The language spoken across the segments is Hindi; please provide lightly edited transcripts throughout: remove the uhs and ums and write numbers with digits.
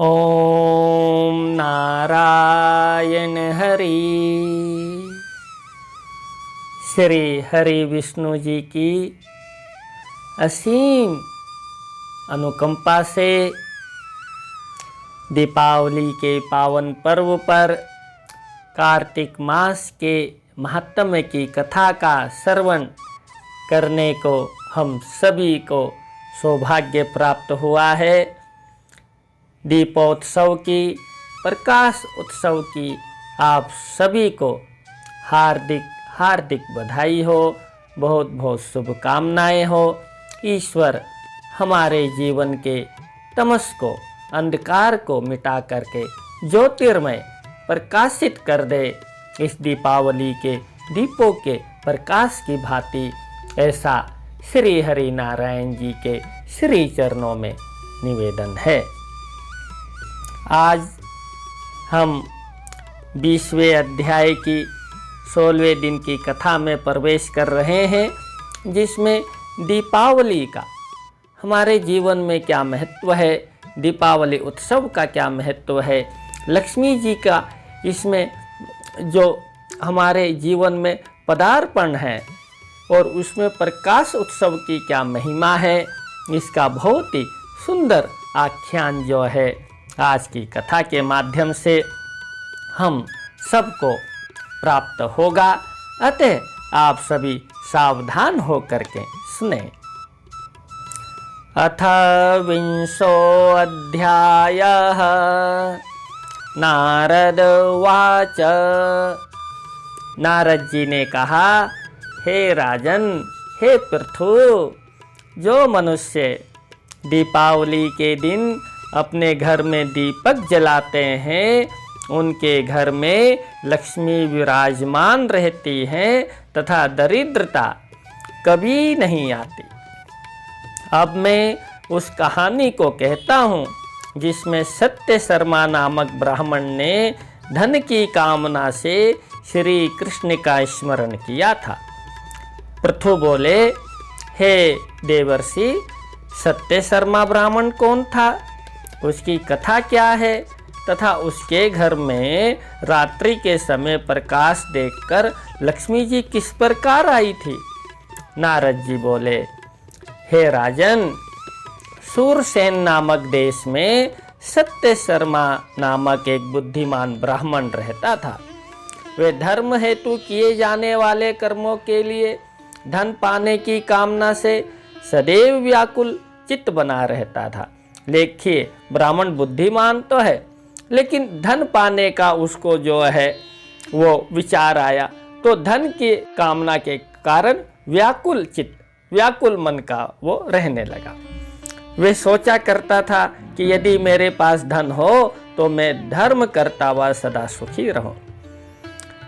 ओम नारायण हरि। श्री हरि विष्णु जी की असीम अनुकंपा से दीपावली के पावन पर्व पर कार्तिक मास के महात्म्य की कथा का श्रवण करने को हम सभी को सौभाग्य प्राप्त हुआ है। दीपोत्सव की, प्रकाश उत्सव की आप सभी को हार्दिक हार्दिक बधाई हो, बहुत बहुत शुभकामनाएं हो। ईश्वर हमारे जीवन के तमस को, अंधकार को मिटा करके ज्योतिर्मय प्रकाशित कर दे। इस दीपावली के दीपों के प्रकाश की भांति ऐसा श्री हरि नारायण जी के श्री चरणों में निवेदन है। आज हम 20वें अध्याय की 16वें दिन की कथा में प्रवेश कर रहे हैं, जिसमें दीपावली का हमारे जीवन में क्या महत्व है, दीपावली उत्सव का क्या महत्व है, लक्ष्मी जी का इसमें जो हमारे जीवन में पदार्पण है और उसमें प्रकाश उत्सव की क्या महिमा है, इसका बहुत ही सुंदर आख्यान जो है आज की कथा के माध्यम से हम सबको प्राप्त होगा। अतः आप सभी सावधान होकर के सुने। अथ विंशो अध्यायः। नारद उवाच। नारद जी ने कहा, हे राजन, हे पृथु, जो मनुष्य दीपावली के दिन अपने घर में दीपक जलाते हैं, उनके घर में लक्ष्मी विराजमान रहती हैं तथा दरिद्रता कभी नहीं आती। अब मैं उस कहानी को कहता हूँ जिसमें सत्य शर्मा नामक ब्राह्मण ने धन की कामना से श्री कृष्ण का स्मरण किया था। पृथु बोले, हे देवर्षि, सत्य शर्मा ब्राह्मण कौन था, उसकी कथा क्या है तथा उसके घर में रात्रि के समय प्रकाश देखकर लक्ष्मी जी किस प्रकार आई थी। नारद जी बोले, हे राजन, सूरसेन नामक देश में सत्य शर्मा नामक एक बुद्धिमान ब्राह्मण रहता था। वे धर्म हेतु किए जाने वाले कर्मों के लिए धन पाने की कामना से सदैव व्याकुल चित्त बना रहता था। देखिए, ब्राह्मण बुद्धिमान तो है, लेकिन धन पाने का उसको जो है वो विचार आया, तो धन की कामना के कारण व्याकुल चित्त, व्याकुल मन का वो रहने लगा। वे सोचा करता था कि यदि मेरे पास धन हो तो मैं धर्म करता हुआ सदा सुखी रहूं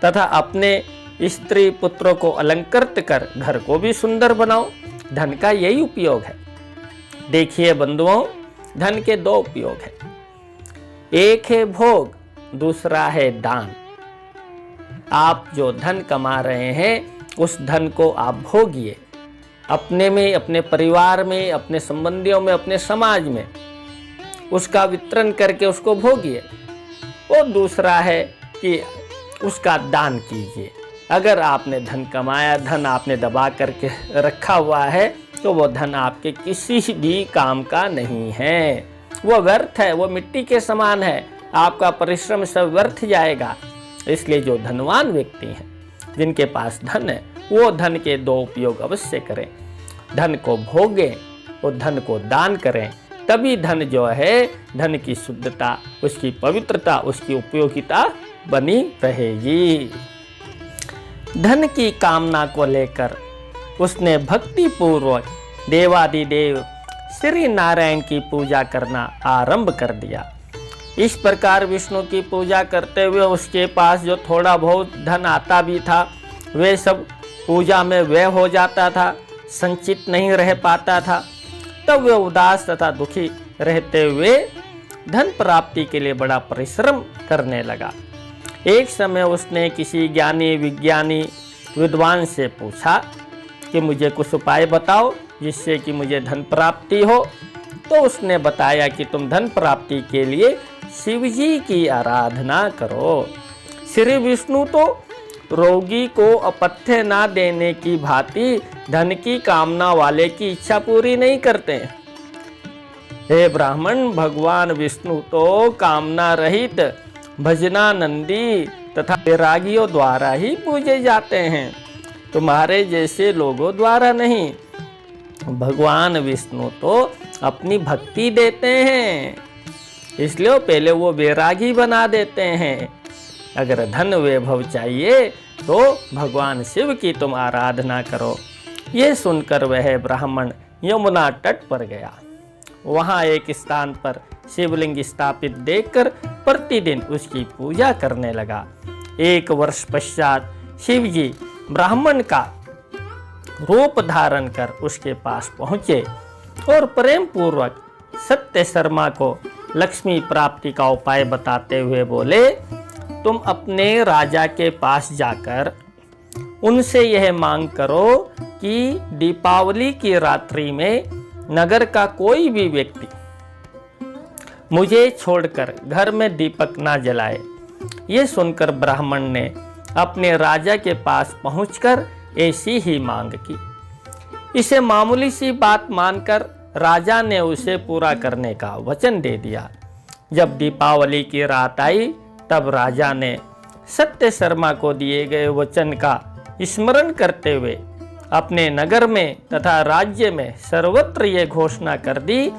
तथा अपने स्त्री पुत्रों को अलंकृत कर घर को भी सुंदर बनाऊं। धन का यही उपयोग है। देखिए बंधुओं, धन के दो उपयोग हैं। एक है भोग, दूसरा है दान। आप जो धन कमा रहे हैं, उस धन को आप भोगिए, अपने में, अपने परिवार में, अपने संबंधियों में, अपने समाज में उसका वितरण करके उसको भोगिए। और दूसरा है कि उसका दान कीजिए। अगर आपने धन कमाया, धन आपने दबा करके रखा हुआ है, तो वो धन आपके किसी भी काम का नहीं है, वो व्यर्थ है, वो मिट्टी के समान है, आपका परिश्रम सब व्यर्थ जाएगा। इसलिए जो धनवान व्यक्ति हैं, जिनके पास धन है, वो धन के दो उपयोग अवश्य करें। धन को भोगें और धन को दान करें, तभी धन जो है, धन की शुद्धता, उसकी पवित्रता, उसकी उपयोगिता बनी रहेगी। धन की कामना को लेकर उसने भक्ति पूर्वक देवादिदेव श्री नारायण की पूजा करना आरंभ कर दिया। इस प्रकार विष्णु की पूजा करते हुए उसके पास जो थोड़ा बहुत धन आता भी था, वे सब पूजा में व्यय हो जाता था, संचित नहीं रह पाता था। तब वे उदास तथा दुखी रहते हुए धन प्राप्ति के लिए बड़ा परिश्रम करने लगा। एक समय उसने किसी ज्ञानी विज्ञानी विद्वान से पूछा कि मुझे कुछ उपाय बताओ जिससे कि मुझे धन प्राप्ति हो। तो उसने बताया कि तुम धन प्राप्ति के लिए शिव जी की आराधना करो। श्री विष्णु तो रोगी को अपथ्य ना देने की भांति धन की कामना वाले की इच्छा पूरी नहीं करते। हे ब्राह्मण, भगवान विष्णु तो कामना रहित भजनानंदी तथा वैरागियों द्वारा ही पूजे जाते हैं, तुम्हारे जैसे लोगों द्वारा नहीं। भगवान विष्णु तो अपनी भक्ति देते हैं, इसलिए पहले वो वैरागी बना देते हैं। अगर धन वैभव चाहिए तो भगवान शिव की तुम आराधना करो। ये सुनकर वह ब्राह्मण यमुना तट पर गया। वहाँ एक स्थान पर शिवलिंग स्थापित देखकर प्रतिदिन उसकी पूजा करने लगा। 1 वर्ष पश्चात शिव जी ब्राह्मण का रूप धारण कर उसके पास पहुँचे और प्रेम पूर्वक सत्य शर्मा को लक्ष्मी प्राप्ति का उपाय बताते हुए बोले, तुम अपने राजा के पास जाकर उनसे यह मांग करो कि दीपावली की रात्रि में नगर का कोई भी व्यक्ति मुझे छोड़कर घर में दीपक ना जलाए। ये सुनकर ब्राह्मण ने अपने राजा के पास पहुंचकर ऐसी ही मांग की। इसे मामूली सी बात मानकर राजा ने उसे पूरा करने का वचन दे दिया। जब दीपावली की रात आई तब राजा ने सत्य शर्मा को दिए गए वचन का स्मरण करते हुए अपने नगर में तथा राज्य में सर्वत्र ये घोषणा कर दी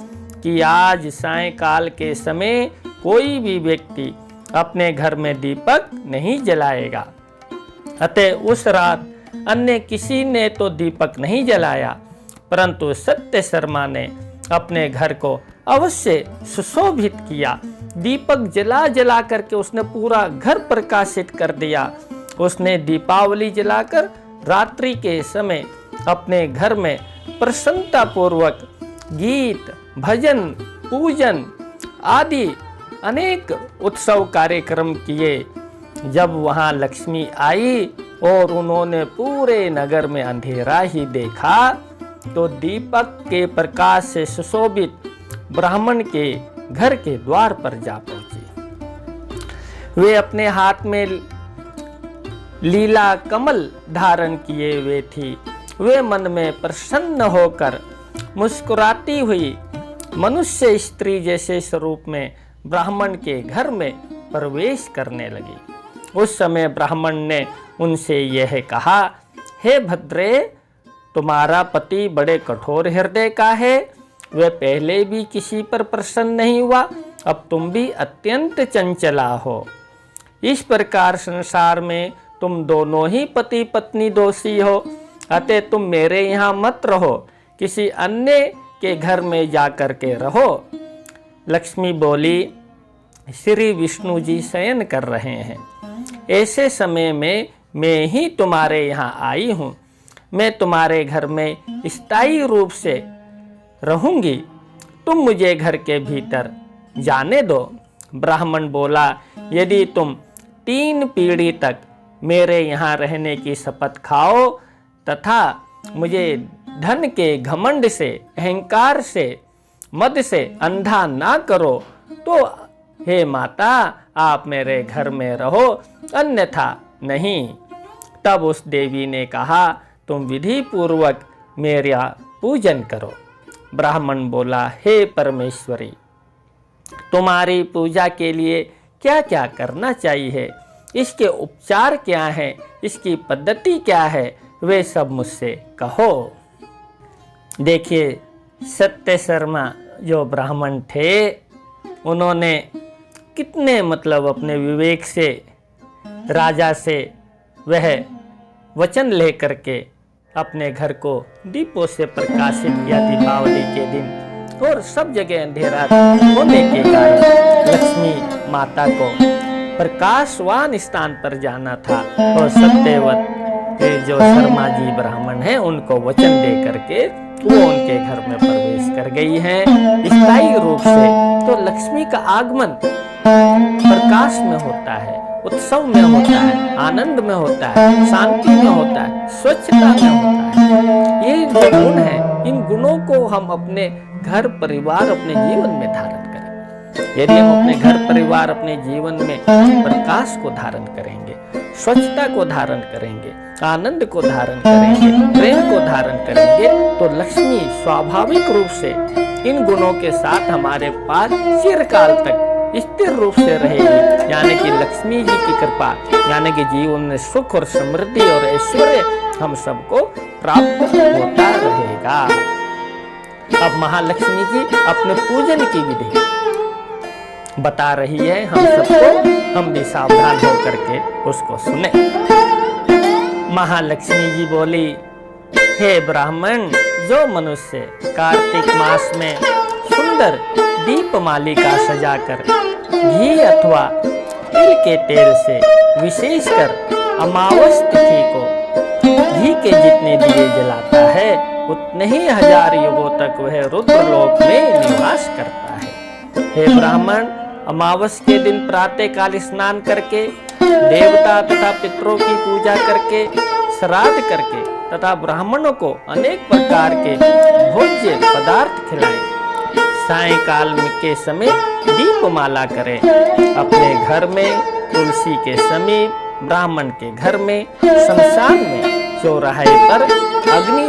कि आज सायंकाल के समय कोई भी व्यक्ति अपने घर में दीपक नहीं जलाएगा। अतः उस रात अन्य किसी ने तो दीपक नहीं जलाया, परंतु सत्य शर्मा ने अपने घर को अवश्य सुशोभित किया। दीपक जला जला करके उसने पूरा घर प्रकाशित कर दिया। उसने दीपावली जलाकर रात्रि के समय अपने घर में प्रसन्नता पूर्वक गीत, भजन, पूजन आदि अनेक उत्सव कार्यक्रम किए। जब वहां लक्ष्मी आई और उन्होंने पूरे नगर में अंधेरा ही देखा तो दीपक के प्रकाश से सुशोभित ब्राह्मण के घर के द्वार पर जा पहुंचे। वे अपने हाथ में लीला कमल धारण किए हुए थी। वे मन में प्रसन्न होकर मुस्कुराती हुई मनुष्य स्त्री जैसे स्वरूप में ब्राह्मण के घर में प्रवेश करने लगी। उस समय ब्राह्मण ने उनसे यह कहा, हे भद्रे, तुम्हारा पति बड़े कठोर हृदय का है। वह पहले भी किसी पर प्रसन्न नहीं हुआ, अब तुम भी अत्यंत चंचला हो। इस प्रकार संसार में तुम दोनों ही पति पत्नी दोषी हो। अतः तुम मेरे यहाँ मत रहो, किसी अन्य के घर में जाकर के रहो। लक्ष्मी बोली, श्री विष्णु जी शयन कर रहे हैं, ऐसे समय में मैं ही तुम्हारे यहाँ आई हूँ। मैं तुम्हारे घर में स्थायी रूप से रहूंगी, तुम मुझे घर के भीतर जाने दो। ब्राह्मण बोला, यदि तुम 3 पीढ़ी तक मेरे यहाँ रहने की शपथ खाओ तथा मुझे धन के घमंड से, अहंकार से, मद से अंधा ना करो तो हे माता, आप मेरे घर में रहो, अन्यथा नहीं। तब उस देवी ने कहा, तुम विधि पूर्वक मेरा पूजन करो। ब्राह्मण बोला, हे परमेश्वरी, तुम्हारी पूजा के लिए क्या क्या करना चाहिए, इसके उपचार क्या है, इसकी पद्धति क्या है, वे सब मुझसे कहो। देखिए, सत्य शर्मा जो ब्राह्मण थे, उन्होंने कितने अपने विवेक से राजा से वह वचन लेकर के अपने घर को दीपों से प्रकाशित किया दीपावली के दिन। और सब जगह अंधेरा होने के कारण लक्ष्मी माता को प्रकाशवान स्थान पर जाना था और सत्यवत के जो शर्मा जी ब्राह्मण हैं उनको वचन दे करके वो उनके घर में प्रवेश कर गई हैं स्थायी रूप से। तो लक्ष्मी का आगमन प्रकाश में होता है, उत्सव में होता है, आनंद में होता है, शांति में होता है, स्वच्छता में होता है। ये जो गुण है इन गुणों को हम अपने घर परिवार अपने जीवन में धारण करें। यदि हम अपने घर परिवार अपने जीवन में प्रकाश को धारण करेंगे, स्वच्छता को धारण करेंगे, आनंद को धारण करेंगे, प्रेम को धारण करेंगे, तो लक्ष्मी स्वाभाविक रूप से इन गुणों के साथ हमारे पास चिरकाल तक स्थिर रूप से रहेगी। यानी कि लक्ष्मी जी की कृपा, यानी कि जीवन में सुख और समृद्धि और ऐश्वर्य हम सबको प्राप्त होता रहेगा। अब महालक्ष्मी जी अपने पूजन की विधि बता रही है हम सबको, हम भी सावधान होकर के उसको सुने। महालक्ष्मी जी बोली, हे ब्राह्मण, जो मनुष्य कार्तिक मास में सुंदर दीप मालिका सजाकर घी अथवा तिल के तेल से विशेषकर अमावस तिथि को घी के जितने दिए जलाता है, उतने ही 1000 युगों तक वह रुद्रलोक में निवास करता है। हे ब्राह्मण, अमावस के दिन प्रातः काल स्नान करके, देवता तथा पितरों की पूजा करके, श्राद्ध करके तथा ब्राह्मणों को अनेक प्रकार के भोज्य पदार्थ खिलाएं। सायंकाल के समय दीपमाला करें। अपने घर में तुलसी के समीप, ब्राह्मण के घर में, शमशान में, चौराहे पर, अग्नि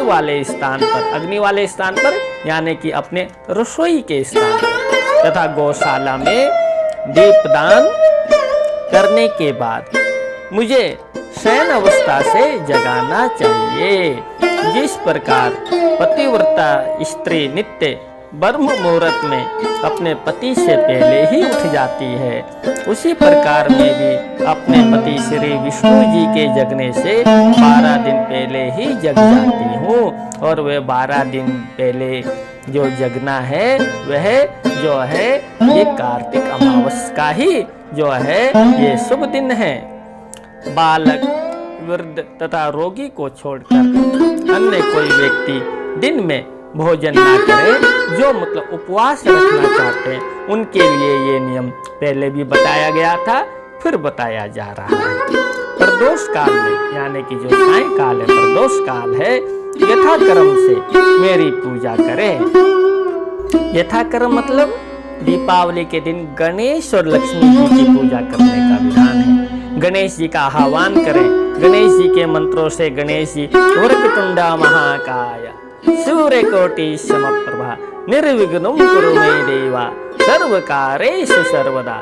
वाले स्थान पर यानी कि अपने रसोई के स्थान पर तथा गौशाला में दीपदान करने के बाद मुझे शयन अवस्था से जगाना चाहिए। जिस प्रकार पतिव्रता स्त्री नित्य ब्रह्म मुहूर्त में अपने पति से पहले ही उठ जाती है, उसी प्रकार मैं भी अपने पति श्री विष्णु जी के जगने से 12 दिन पहले ही जग जाती हूँ। और वह 12 दिन पहले जो जगना है वह जो है ये कार्तिक अमावस का ही जो है ये शुभ दिन है। बालक, वृद्ध तथा रोगी को छोड़कर अन्य कोई व्यक्ति दिन में भोजन ना करे, जो मतलब उपवास रखना चाहते हैं, उनके लिए ये नियम पहले भी बताया गया था, फिर बताया जा रहा है। प्रदोष काल में यानी कि जो सायंकाल है, प्रदोष काल है, यथाक्रम से मेरी पूजा करें। यथाक्रम मतलब दीपावली के दिन गणेश और लक्ष्मी जी की पूजा करने का विधान है। गणेश जी का आह्वान करें। गणेश जी के मंत्रों से गणेश जी वक्रतुंडा महाकाय सूर्यकोटि समप्रभा निर्विघ्नं कुरु मे देवा सर्वकार्येषु सर्वदा।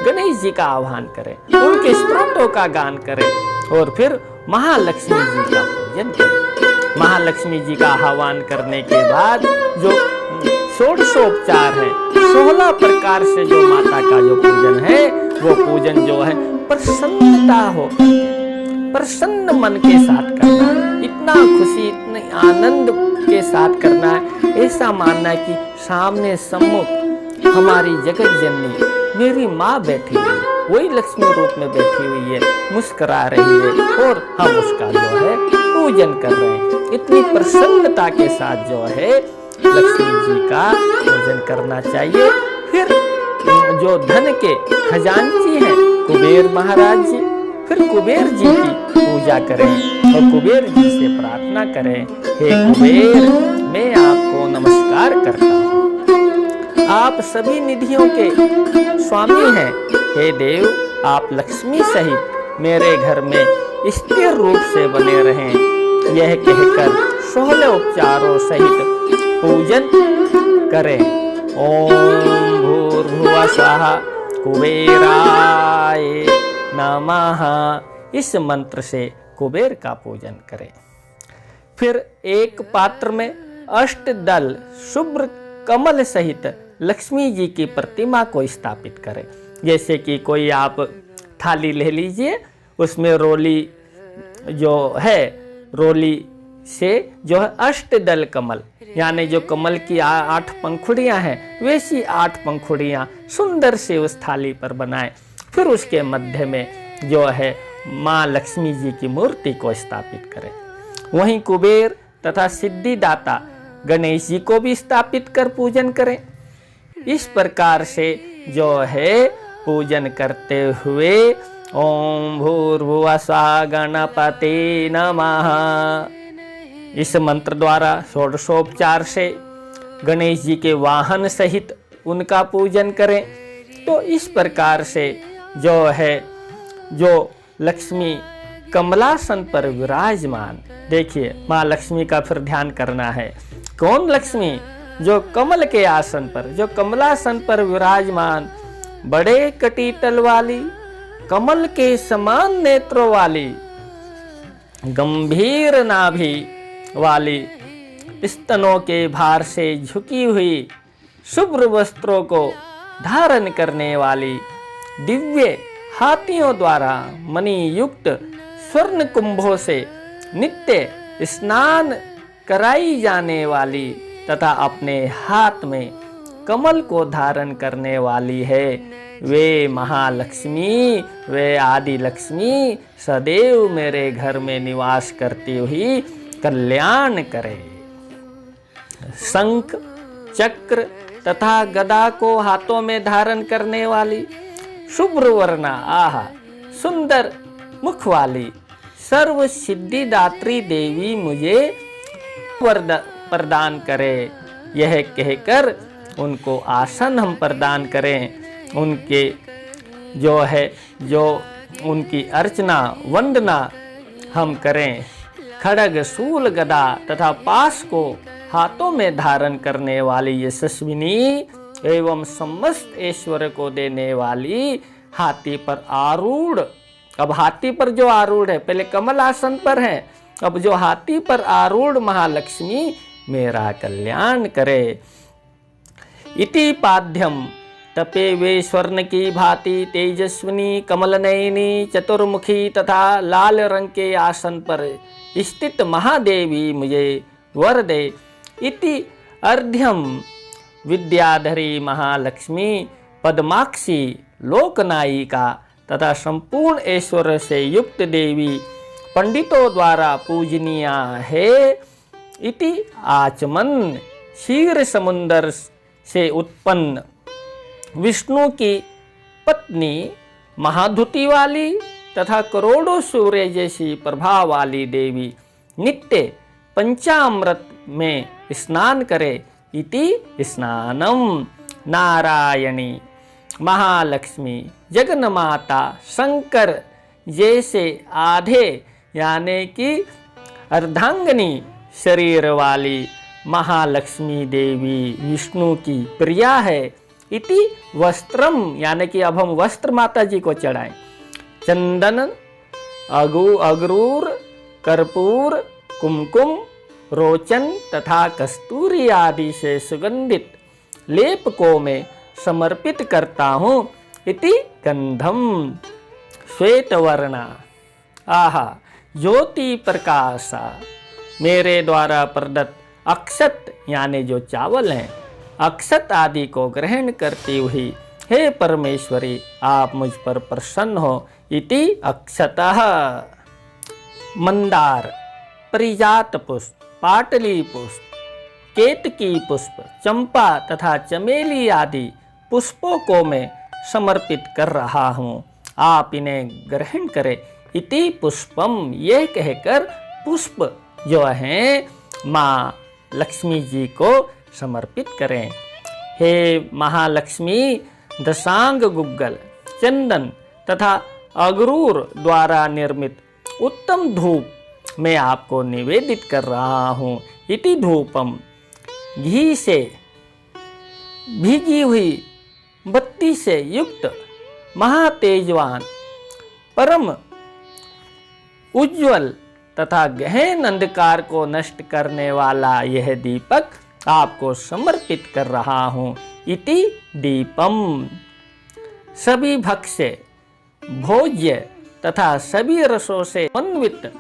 गणेश जी का आह्वान करें, उनके स्तोत्रों का गान करें और फिर महालक्ष्मी जी का पूजन करें। महालक्ष्मी जी का आह्वान करने के बाद जो षोडशोपचार है, 16 प्रकार से जो माता का जो पूजन है, वो पूजन जो है प्रसन्नता हो, प्रसन्न मन के साथ करना है, इतना खुशी, इतने आनंद के साथ करना है। ऐसा मानना है कि सामने सम्मुख हमारी जगत जननी मेरी माँ बैठी हुई, वही लक्ष्मी रूप में बैठी हुई है, मुस्कुरा रही है और हम उसका जो है पूजन कर रहे हैं। इतनी प्रसन्नता के साथ जो है लक्ष्मी जी का पूजन करना चाहिए। फिर जो धन के खजांची हैं कुबेर महाराज जी, फिर कुबेर जी की पूजा करें और कुबेर जी से प्रार्थना करें, हे कुबेर, मैं आपको नमस्कार करता हूँ, आप सभी निधियों के स्वामी हैं। हे देव, आप लक्ष्मी सहित मेरे घर में स्थिर रूप से बने रहें। यह कहकर 16 उपचारों सहित पूजन करें। ओम भूर्भुवः स्वः कुबेराय नमः, इस मंत्र से कुबेर का पूजन करें। फिर एक पात्र में अष्टदल शुभ्र कमल सहित लक्ष्मी जी की प्रतिमा को स्थापित करें। जैसे कि कोई आप थाली ले लीजिए, उसमें रोली जो है, रोली से जो है अष्टदल कमल यानी जो कमल की 8 पंखुड़ियां हैं, वैसी 8 पंखुड़ियां सुंदर से उस थाली पर बनाएं। फिर उसके मध्य में जो है माँ लक्ष्मी जी की मूर्ति को स्थापित करें। वहीं कुबेर तथा सिद्धिदाता गणेश जी को भी स्थापित कर पूजन करें। इस प्रकार से जो है पूजन करते हुए ओम भूर्भुवः स्वः गणपते नमः इस मंत्र द्वारा षोडशोपचार से गणेश जी के वाहन सहित उनका पूजन करें। तो इस प्रकार से जो लक्ष्मी कमलासन पर विराजमान, देखिए माँ लक्ष्मी का फिर ध्यान करना है। कौन लक्ष्मी? जो कमल के आसन पर, जो कमलासन पर विराजमान, बड़े कटीतल वाली, कमल के समान नेत्रों वाली, गंभीर नाभि वाली, स्तनों के भार से झुकी हुई, शुभ्र वस्त्रों को धारण करने वाली, दिव्य हाथियों द्वारा मणि युक्त स्वर्ण कुंभों से नित्य स्नान कराई जाने वाली तथा अपने हाथ में कमल को धारण करने वाली है, वे महालक्ष्मी, वे आदि लक्ष्मी सदैव मेरे घर में निवास करती हुई कल्याण करे। शंख, चक्र तथा गदा को हाथों में धारण करने वाली, शुभ्र वर्णा, आहा सुंदर मुख वाली, सर्व सिद्धिदात्री देवी मुझे प्रदान करे। यह कहकर उनको आसन हम प्रदान करें। उनके जो उनकी अर्चना वंदना हम करें। खड्ग, शूल, गदा तथा पाश को हाथों में धारण करने वाली यशस्विनी एवं समस्त ऐश्वर्य को देने वाली, हाथी पर आरूढ़, अब हाथी पर जो आरूढ़ है, पहले कमल आसन पर है, अब जो हाथी पर आरूढ़ महालक्ष्मी मेरा कल्याण करे। इति पाद्यम तपे वे स्वर्ण की भांति तेजस्विनी कमलनयनी चतुर्मुखी तथा लाल रंग के आसन पर स्थित महादेवी मुझे वर दे। इति अर्ध्यम विद्याधरी महालक्ष्मी पद्माक्षी लोकनायिका तथा संपूर्ण ऐश्वर्य से युक्त देवी पंडितों द्वारा पूजनीय है। इति आचमन क्षीर समुंदर से उत्पन्न विष्णु की पत्नी महाधुति वाली तथा करोड़ों सूर्य जैसी प्रभा वाली देवी नित्य पंचामृत में स्नान करे। इति स्नानम नारायणी महालक्ष्मी जगन्माता शंकर जैसे आधे यानी कि अर्धांगिनी शरीर वाली महालक्ष्मी देवी विष्णु की प्रिया है। इति वस्त्रम यानी कि अब हम वस्त्र माता जी को चढ़ाएं। चंदन, अगरूर, कर्पूर, कुमकुम, रोचन तथा कस्तूरी आदि से सुगंधित लेप को मैं समर्पित करता हूँ। इति गंधम श्वेत वर्णा, आहा ज्योति प्रकाशा, मेरे द्वारा प्रदत्त अक्षत यानी जो चावल हैं, अक्षत आदि को ग्रहण करती हुई हे परमेश्वरी आप मुझ पर प्रसन्न हो। इति अक्षतः मंदार, परिजात पुष्प, पाटली पुष्प, केतकी पुष्प, चंपा तथा चमेली आदि पुष्पों को मैं समर्पित कर रहा हूँ, आप इन्हें ग्रहण करें। इति पुष्पम, यह कहकर पुष्प जो हैं माँ लक्ष्मी जी को समर्पित करें। हे महालक्ष्मी दशांग गुग्गल, चंदन तथा अगरूर द्वारा निर्मित उत्तम धूप मैं आपको निवेदित कर रहा हूँ। इति धूपम, घी से भीगी हुई बत्ती से युक्त महातेजवान परम उज्ज्वल तथा गहन अंधकार को नष्ट करने वाला यह दीपक आपको समर्पित कर रहा हूँ। इति दीपम, सभी भक्ष्य भोज्य तथा सभी रसों से अन्वित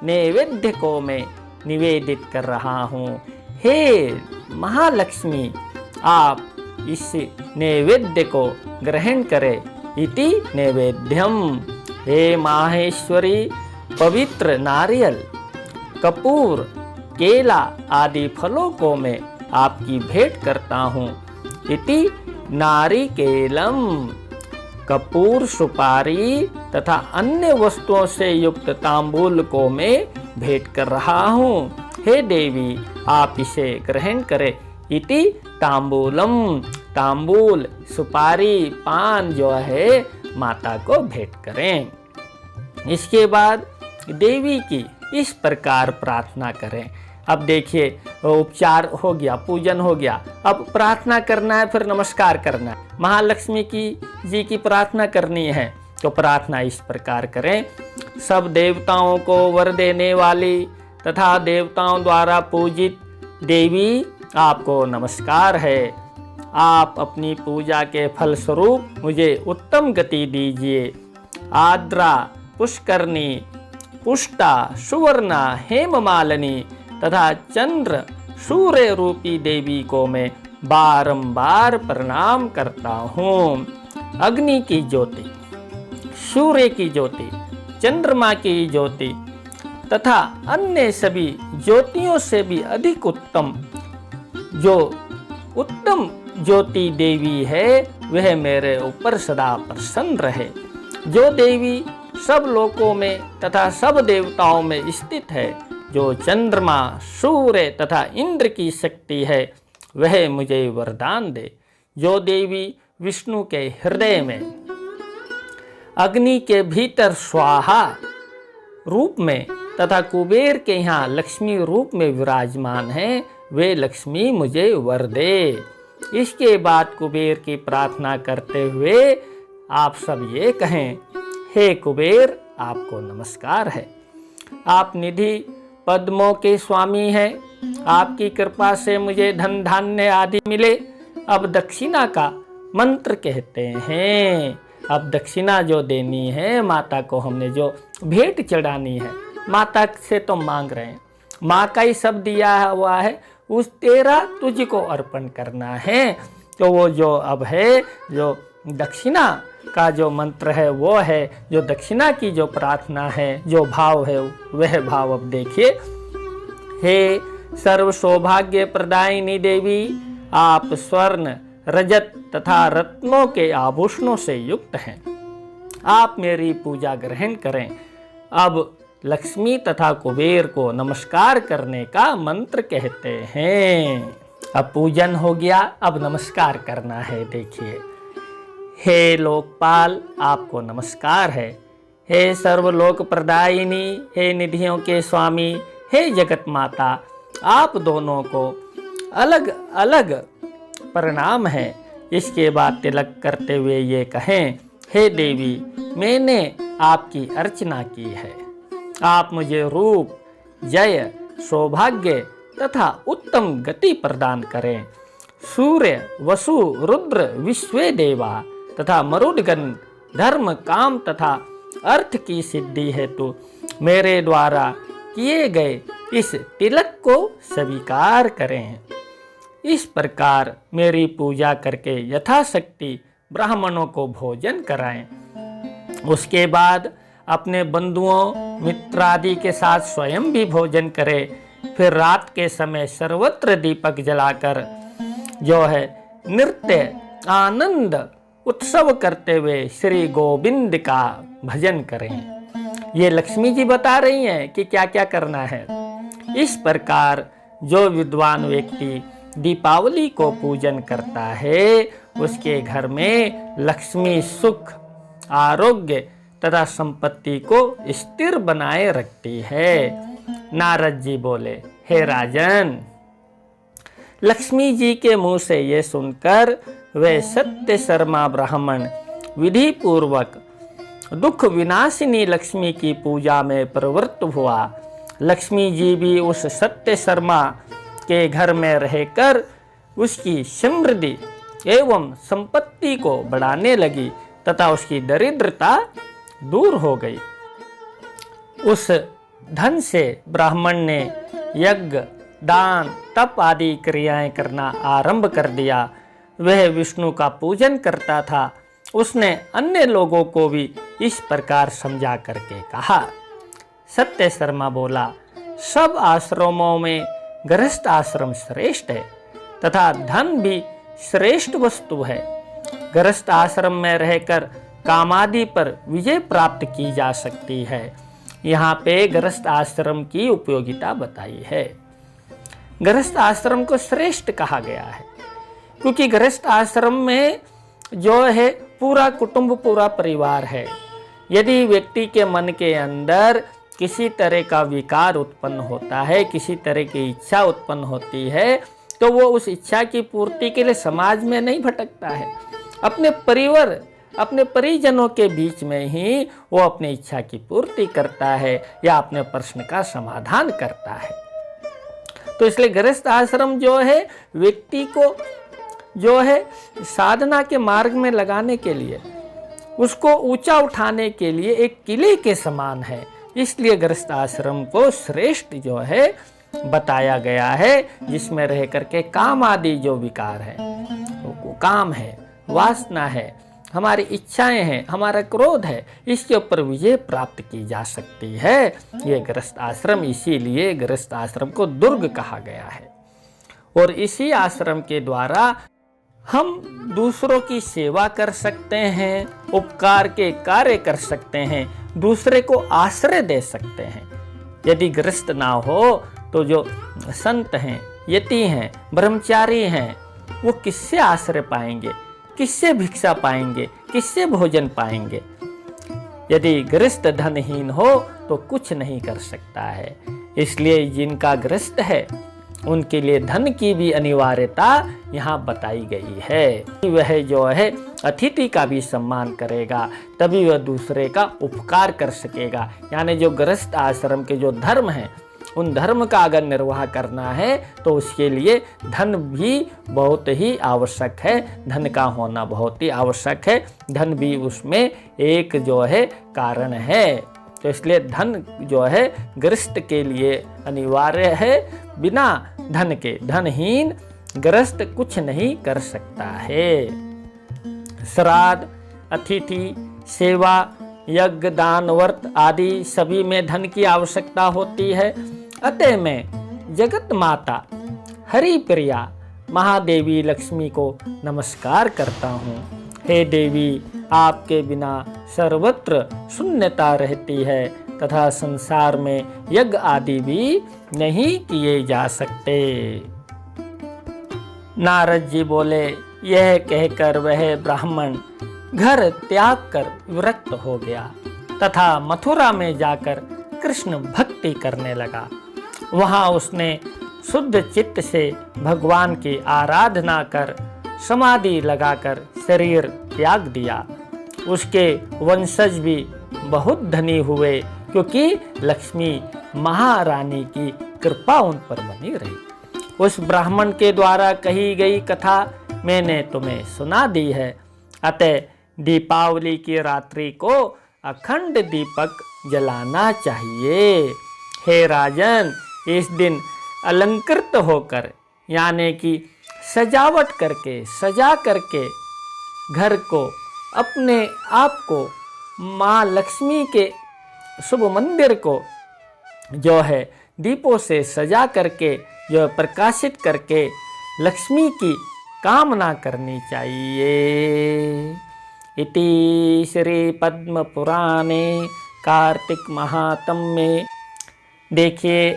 नैवेद्य को मैं निवेदित कर रहा हूँ। हे महालक्ष्मी आप इस नैवेद्य को ग्रहण करें। इति नैवेद्यम, हे माहेश्वरी पवित्र नारियल, कपूर, केला आदि फलों को मैं आपकी भेंट करता हूँ। इति नारिकेलम, कपूर, सुपारी तथा अन्य वस्तुओं से युक्त तांबूल को मैं भेंट कर रहा हूँ। हे देवी आप इसे ग्रहण करें। इति तांबूलम, तांबूल सुपारी पान जो है माता को भेंट करें। इसके बाद देवी की इस प्रकार प्रार्थना करें। अब देखिए उपचार हो गया, पूजन हो गया, अब प्रार्थना करना है, फिर नमस्कार करना है। महालक्ष्मी जी की प्रार्थना करनी है तो प्रार्थना इस प्रकार करें। सब देवताओं को वर देने वाली तथा देवताओं द्वारा पूजित देवी आपको नमस्कार है। आप अपनी पूजा के फलस्वरूप मुझे उत्तम गति दीजिए। आद्रा, पुष्करणी, पुष्टा, सुवर्णा, हेममालिनी तथा चंद्र सूर्य रूपी देवी को मैं बारंबार प्रणाम करता हूँ। अग्नि की ज्योति, सूर्य की ज्योति, चंद्रमा की ज्योति तथा अन्य सभी ज्योतियों से भी अधिक उत्तम जो उत्तम ज्योति देवी है वह मेरे ऊपर सदा प्रसन्न रहे। जो देवी सब लोकों में तथा सब देवताओं में स्थित है, जो चंद्रमा, सूर्य तथा इंद्र की शक्ति है, वह मुझे वरदान दे। जो देवी विष्णु के हृदय में अग्नि के भीतर स्वाहा रूप में तथा कुबेर के यहाँ लक्ष्मी रूप में विराजमान है, वे लक्ष्मी मुझे वर दे। इसके बाद कुबेर की प्रार्थना करते हुए आप सब ये कहें, हे कुबेर आपको नमस्कार है। आप निधि पद्मों के स्वामी हैं। आपकी कृपा से मुझे धन धान्य आदि मिले। अब दक्षिणा का मंत्र कहते हैं। अब दक्षिणा जो देनी है माता को, हमने जो भेंट चढ़ानी है माता से तो मांग रहे हैं, माँ का ही सब दिया हुआ है, उस तेरा तुझको अर्पण करना है। तो वो जो अब है, जो दक्षिणा का जो मंत्र है वो है, जो दक्षिणा की जो प्रार्थना है, जो भाव है वह भाव अब देखिए। हे सर्व सौभाग्य प्रदायिनी देवी, आप स्वर्ण, रजत तथा रत्नों के आभूषणों से युक्त हैं। आप मेरी पूजा ग्रहण करें। अब लक्ष्मी तथा कुबेर को नमस्कार करने का मंत्र कहते हैं। अब पूजन हो गया, अब नमस्कार करना है। देखिए, हे लोकपाल आपको नमस्कार है। हे सर्वलोक प्रदायिनी, हे निधियों के स्वामी, हे जगत माता, आप दोनों को अलग अलग प्रणाम है। इसके बाद तिलक करते हुए ये कहें, हे देवी मैंने आपकी अर्चना की है। आप मुझे रूप, जय, सौभाग्य तथा उत्तम गति प्रदान करें। सूर्य, वसु, रुद्र, विश्वे देवा तथा मरुदगण धर्म, काम तथा अर्थ की सिद्धि हेतु मेरे द्वारा किए गए इस तिलक को स्वीकार करें। इस प्रकार मेरी पूजा करके यथाशक्ति ब्राह्मणों को भोजन कराएं। उसके बाद अपने बंधुओं मित्रादि के साथ स्वयं भी भोजन करें। फिर रात के समय सर्वत्र दीपक जलाकर जो है नृत्य, आनंद, उत्सव करते हुए श्री गोविंद का भजन करें। ये लक्ष्मी जी बता रही हैं कि क्या क्या करना है। इस प्रकार जो विद्वान व्यक्ति दीपावली को पूजन करता है उसके घर में लक्ष्मी सुख, आरोग्य तथा संपत्ति को स्थिर बनाए रखती है। नारद जी बोले, हे राजन, लक्ष्मी जी के मुंह से ये सुनकर वे सत्य शर्मा ब्राह्मण विधि पूर्वक दुख विनाशिनी लक्ष्मी की पूजा में प्रवृत्त हुआ। लक्ष्मी जी भी उस सत्य शर्मा के घर में रहकर उसकी समृद्धि एवं संपत्ति को बढ़ाने लगी तथा उसकी दरिद्रता दूर हो गई। उस धन से ब्राह्मण ने यज्ञ, दान, तप आदि क्रियाएं करना आरंभ कर दिया। वह विष्णु का पूजन करता था। उसने अन्य लोगों को भी इस प्रकार समझा करके कहा। सत्य शर्मा बोला, सब आश्रमों में गृहस्थ आश्रम श्रेष्ठ है तथा धन भी श्रेष्ठ वस्तु है। गृहस्थ आश्रम में रहकर कामादि पर विजय प्राप्त की जा सकती है। यहाँ पे गृहस्थ आश्रम की उपयोगिता बताई है। गृहस्थ आश्रम को श्रेष्ठ कहा गया है, क्योंकि गृहस्थ आश्रम में जो है पूरा कुटुंब, पूरा परिवार है। यदि व्यक्ति के मन के अंदर किसी तरह का विकार उत्पन्न होता है, किसी तरह की इच्छा उत्पन्न होती है, तो वो उस इच्छा की पूर्ति के लिए समाज में नहीं भटकता है, अपने परिवार, अपने परिजनों के बीच में ही वो अपनी इच्छा की पूर्ति करता है या अपने प्रश्न का समाधान करता है। तो इसलिए गृहस्थ आश्रम जो है व्यक्ति को जो है साधना के मार्ग में लगाने के लिए, उसको ऊंचा उठाने के लिए एक किले के समान है। इसलिए गृहस्थ आश्रम को श्रेष्ठ जो है बताया गया है, जिसमें रह करके काम आदि जो विकार है, काम है, वासना है, हमारी इच्छाएं हैं, हमारा क्रोध है, इसके ऊपर विजय प्राप्त की जा सकती है। ये गृहस्थ आश्रम, इसीलिए गृहस्थ आश्रम को दुर्ग कहा गया है। और इसी आश्रम के द्वारा हम दूसरों की सेवा कर सकते हैं, उपकार के कार्य कर सकते हैं, दूसरे को आश्रय दे सकते हैं। यदि गृहस्थ ना हो तो जो संत हैं, यति हैं, ब्रह्मचारी हैं, वो किससे आश्रय पाएंगे, किससे भिक्षा पाएंगे, किससे भोजन पाएंगे। यदि गृहस्थ धनहीन हो तो कुछ नहीं कर सकता है। इसलिए जिनका गृहस्थ है उनके लिए धन की भी अनिवार्यता यहाँ बताई गई है। वह जो है अतिथि का भी सम्मान करेगा, तभी वह दूसरे का उपकार कर सकेगा। यानी जो गृहस्थ आश्रम के जो धर्म हैं, उन धर्म का अगर निर्वाह करना है तो उसके लिए धन भी बहुत ही आवश्यक है, धन का होना बहुत ही आवश्यक है। धन भी उसमें एक जो है कारण है। तो इसलिए धन जो है गृहस्थ के लिए अनिवार्य है। बिना धन के धनहीन गृहस्थ कुछ नहीं कर सकता है। श्राद्ध, अतिथि सेवा, यज्ञ, दान, व्रत आदि सभी में धन की आवश्यकता होती है। अतः मैं जगत माता हरि प्रिया महादेवी लक्ष्मी को नमस्कार करता हूँ। हे देवी, आपके बिना सर्वत्र शून्यता रहती है तथा संसार में यज्ञ आदि भी नहीं किए जा सकते। नारद जी बोले, यह कहकर वह ब्राह्मण घर त्याग कर विरक्त हो गया तथा मथुरा में जाकर कृष्ण भक्ति करने लगा। वहां उसने शुद्ध चित्त से भगवान की आराधना कर समाधि लगाकर शरीर त्याग दिया। उसके वंशज भी बहुत धनी हुए, क्योंकि लक्ष्मी महारानी की कृपा उन पर बनी रही। उस ब्राह्मण के द्वारा कही गई कथा मैंने तुम्हें सुना दी है। अतः दीपावली की रात्रि को अखंड दीपक जलाना चाहिए। हे राजन, इस दिन अलंकृत होकर यानी कि सजावट करके, सजा करके घर को, अपने आप को, माँ लक्ष्मी के शुभ मंदिर को जो है दीपों से सजा करके, जो प्रकाशित करके लक्ष्मी की कामना करनी चाहिए। इति श्री पद्म पुराणे कार्तिक महात्म्य में देखिए,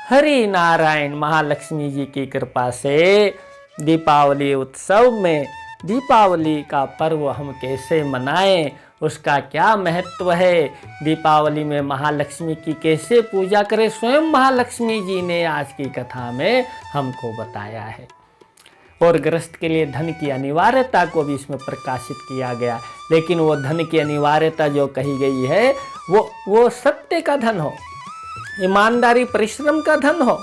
हरि नारायण महालक्ष्मी जी की कृपा से दीपावली उत्सव में दीपावली का पर्व हम कैसे मनाएं, उसका क्या महत्व है, दीपावली में महालक्ष्मी की कैसे पूजा करें, स्वयं महालक्ष्मी जी ने आज की कथा में हमको बताया है। और गृहस्थ के लिए धन की अनिवार्यता को भी इसमें प्रकाशित किया गया। लेकिन वो धन की अनिवार्यता जो कही गई है वो सत्य का धन हो, ईमानदारी परिश्रम का धन हो,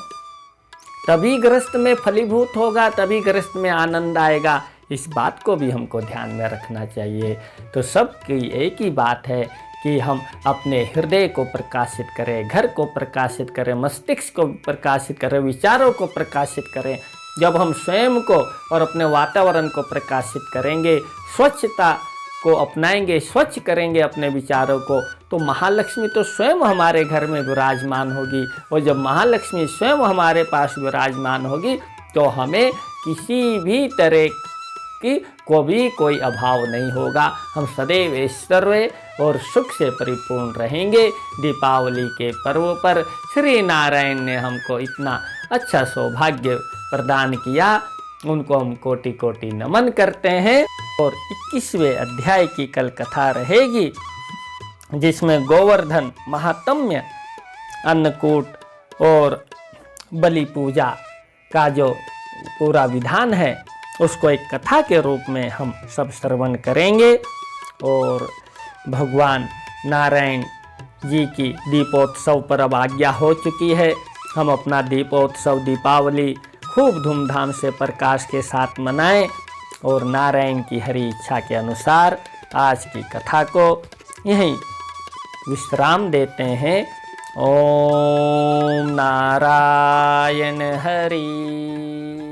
तभी गृहस्थ में फलीभूत होगा, तभी गृहस्थ में आनंद आएगा। इस बात को भी हमको ध्यान में रखना चाहिए। तो सबकी एक ही बात है कि हम अपने हृदय को प्रकाशित करें, घर को प्रकाशित करें, मस्तिष्क को प्रकाशित करें, विचारों को प्रकाशित करें। जब हम स्वयं को और अपने वातावरण को प्रकाशित करेंगे, स्वच्छता को अपनाएंगे, स्वच्छ करेंगे अपने विचारों को, तो महालक्ष्मी तो स्वयं हमारे घर में विराजमान होगी। और जब महालक्ष्मी स्वयं हमारे पास विराजमान होगी तो हमें किसी भी तरह की को भी कोई अभाव नहीं होगा। हम सदैव ऐश्वर्य और सुख से परिपूर्ण रहेंगे। दीपावली के पर्व पर श्री नारायण ने हमको इतना अच्छा सौभाग्य प्रदान किया, उनको हम कोटि कोटि नमन करते हैं। और 21वें अध्याय की कल कथा रहेगी, जिसमें गोवर्धन महात्म्य, अन्नकूट और बलि पूजा का जो पूरा विधान है उसको एक कथा के रूप में हम सब श्रवण करेंगे। और भगवान नारायण जी की दीपोत्सव पर अब आज्ञा हो चुकी है। हम अपना दीपोत्सव दीपावली खूब धूमधाम से प्रकाश के साथ मनाएं और नारायण की हरी इच्छा के अनुसार आज की कथा को यहीं विश्राम देते हैं। ओम नारायण हरि।